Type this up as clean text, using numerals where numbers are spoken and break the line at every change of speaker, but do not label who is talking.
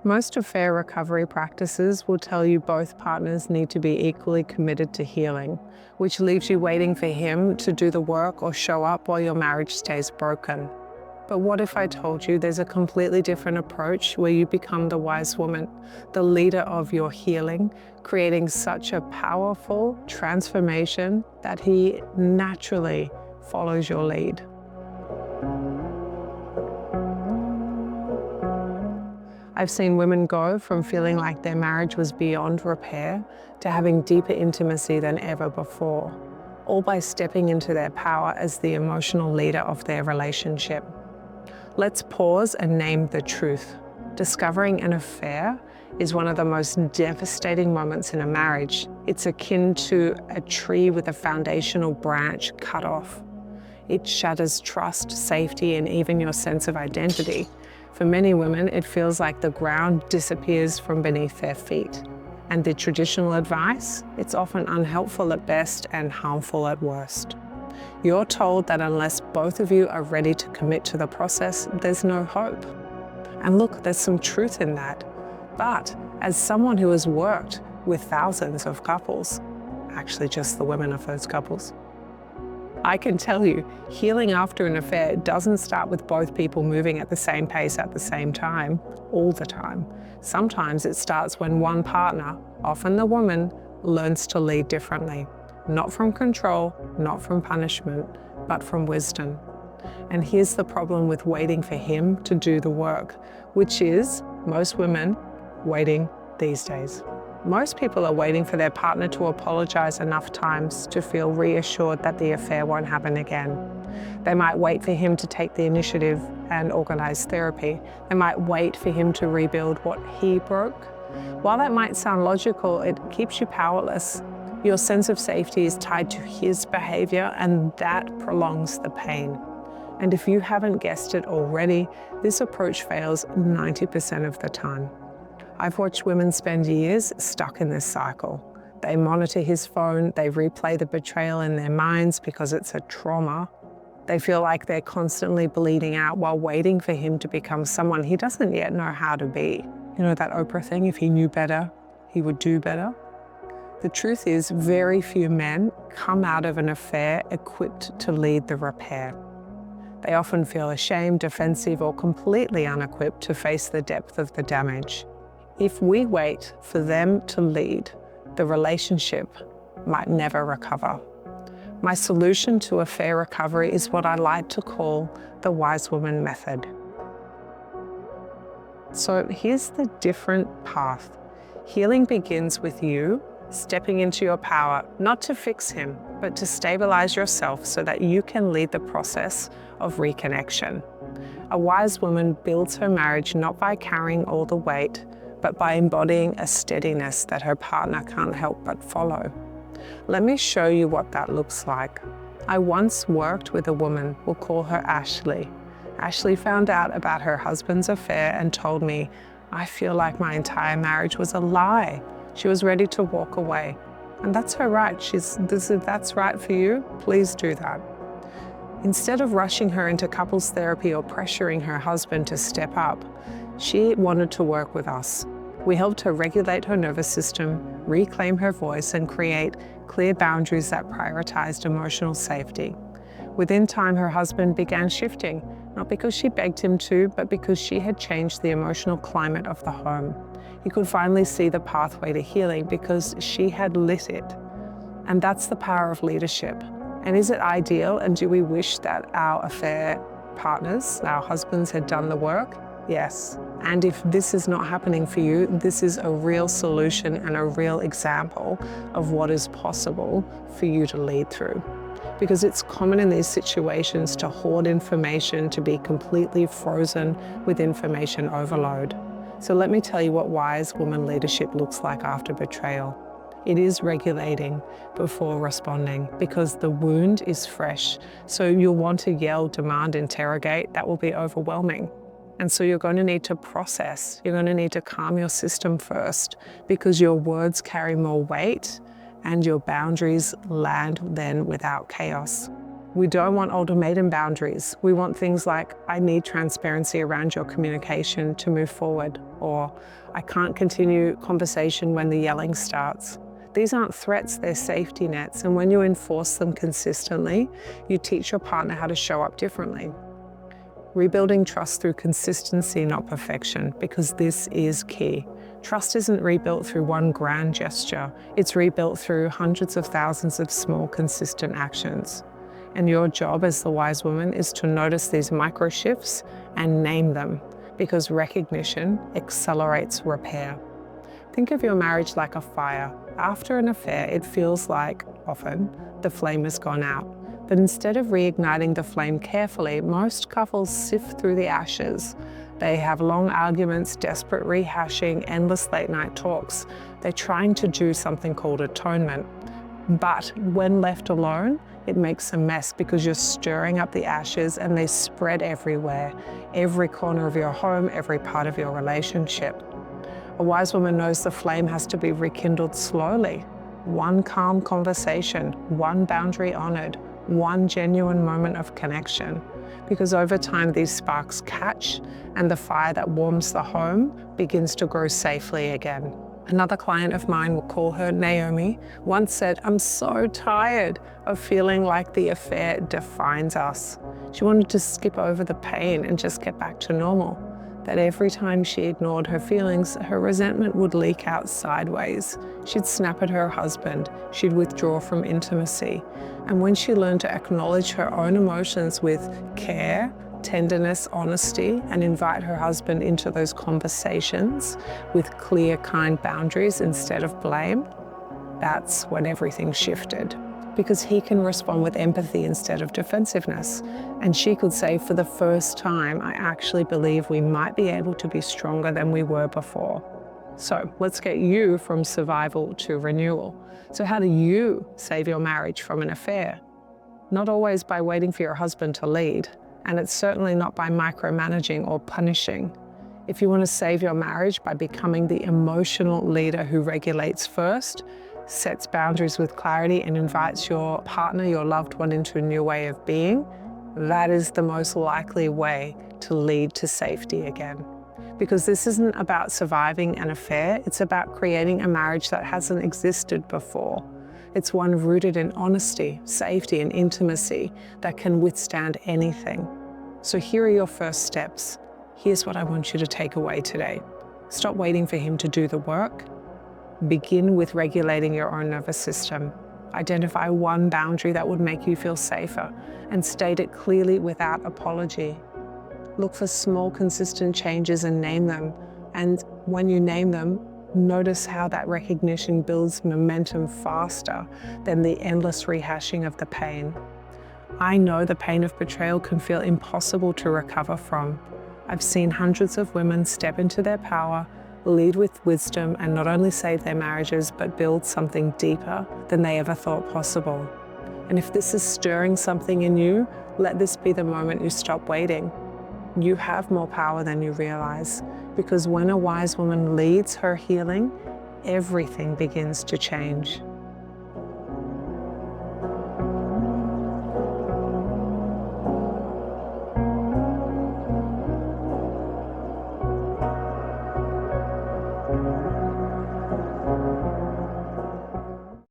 Most affair recovery practices will tell you both partners need to be equally committed to healing, which leaves you waiting for him to do the work or show up while your marriage stays broken. But what if I told you there's a completely different approach where you become the wise woman, the leader of your healing, creating such a powerful transformation that he naturally follows your lead? I've seen women go from feeling like their marriage was beyond repair to having deeper intimacy than ever before, all by stepping into their power as the emotional leader of their relationship. Let's pause and name the truth. Discovering an affair is one of the most devastating moments in a marriage. It's akin to a tree with a foundational branch cut off. It shatters trust, safety, and even your sense of identity. For many women, it feels like the ground disappears from beneath their feet. And the traditional advice? It's often unhelpful at best and harmful at worst. You're told that unless both of you are ready to commit to the process, there's no hope. And look, there's some truth in that. But as someone who has worked with thousands of couples, actually just the women of those couples, I can tell you, healing after an affair doesn't start with both people moving at the same pace at the same time, all the time. Sometimes it starts when one partner, often the woman, learns to lead differently. Not from control, not from punishment, but from wisdom. And here's the problem with waiting for him to do the work, which is most women waiting these days. Most people are waiting for their partner to apologize enough times to feel reassured that the affair won't happen again. They might wait for him to take the initiative and organize therapy. They might wait for him to rebuild what he broke. While that might sound logical, it keeps you powerless. Your sense of safety is tied to his behavior, and that prolongs the pain. And if you haven't guessed it already, this approach fails 90% of the time. I've watched women spend years stuck in this cycle. They monitor his phone, they replay the betrayal in their minds because it's a trauma. They feel like they're constantly bleeding out while waiting for him to become someone he doesn't yet know how to be. You know that Oprah thing, if he knew better, he would do better? The truth is, very few men come out of an affair equipped to lead the repair. They often feel ashamed, defensive, or completely unequipped to face the depth of the damage. If we wait for them to lead, the relationship might never recover. My solution to affair recovery is what I like to call the wise woman method. So here's the different path. Healing begins with you stepping into your power, not to fix him, but to stabilize yourself so that you can lead the process of reconnection. A wise woman builds her marriage not by carrying all the weight, but by embodying a steadiness that her partner can't help but follow. Let me show you what that looks like. I once worked with a woman, we'll call her Ashley. Ashley found out about her husband's affair and told me, I feel like my entire marriage was a lie. She was ready to walk away. And that's her right. That's right for you, please do that. Instead of rushing her into couples therapy or pressuring her husband to step up, she wanted to work with us. We helped her regulate her nervous system, reclaim her voice, and create clear boundaries that prioritized emotional safety. Within time, her husband began shifting, not because she begged him to, but because she had changed the emotional climate of the home. He could finally see the pathway to healing because she had lit it. And that's the power of leadership. And is it ideal? And do we wish that our affair partners, our husbands, had done the work? Yes. And if this is not happening for you, this is a real solution and a real example of what is possible for you to lead through. Because it's common in these situations to hoard information, to be completely frozen with information overload. So let me tell you what wise woman leadership looks like after betrayal. It is regulating before responding because the wound is fresh. So you'll want to yell, demand, interrogate. That will be overwhelming. And so you're going to need to process. You're going to need to calm your system first because your words carry more weight and your boundaries land then without chaos. We don't want ultimatum boundaries. We want things like, I need transparency around your communication to move forward, or I can't continue conversation when the yelling starts. These aren't threats, they're safety nets. And when you enforce them consistently, you teach your partner how to show up differently. Rebuilding trust through consistency, not perfection, because this is key. Trust isn't rebuilt through one grand gesture. It's rebuilt through hundreds of thousands of small, consistent actions. And your job as the wise woman is to notice these micro shifts and name them, because recognition accelerates repair. Think of your marriage like a fire. After an affair, it feels like, often, the flame has gone out. But instead of reigniting the flame carefully, most couples sift through the ashes. They have long arguments, desperate rehashing, endless late-night talks. They're trying to do something called atonement. But when left alone, it makes a mess because you're stirring up the ashes and they spread everywhere, every corner of your home, every part of your relationship. A wise woman knows the flame has to be rekindled slowly. One calm conversation, one boundary honored, one genuine moment of connection. Because over time, these sparks catch and the fire that warms the home begins to grow safely again. Another client of mine, we'll call her Naomi, once said, I'm so tired of feeling like the affair defines us. She wanted to skip over the pain and just get back to normal. That every time she ignored her feelings, her resentment would leak out sideways. She'd snap at her husband. She'd withdraw from intimacy. And when she learned to acknowledge her own emotions with care, tenderness, honesty, and invite her husband into those conversations with clear, kind boundaries instead of blame, that's when everything shifted. Because he can respond with empathy instead of defensiveness. And she could say, for the first time, I actually believe we might be able to be stronger than we were before. So let's get you from survival to renewal. So how do you save your marriage from an affair? Not always by waiting for your husband to lead. And it's certainly not by micromanaging or punishing. If you want to save your marriage by becoming the emotional leader who regulates first, sets boundaries with clarity, and invites your partner, your loved one, into a new way of being, that is the most likely way to lead to safety again. Because this isn't about surviving an affair, it's about creating a marriage that hasn't existed before. It's one rooted in honesty, safety, and intimacy that can withstand anything. So here are your first steps. Here's what I want you to take away today. Stop waiting for him to do the work. Begin with regulating your own nervous system. Identify one boundary that would make you feel safer and state it clearly without apology. Look for small, consistent changes and name them. And when you name them, notice how that recognition builds momentum faster than the endless rehashing of the pain. I know the pain of betrayal can feel impossible to recover from. I've seen hundreds of women step into their power, lead with wisdom, and not only save their marriages, but build something deeper than they ever thought possible. And if this is stirring something in you, let this be the moment you stop waiting. You have more power than you realize, because when a wise woman leads her healing, everything begins to change.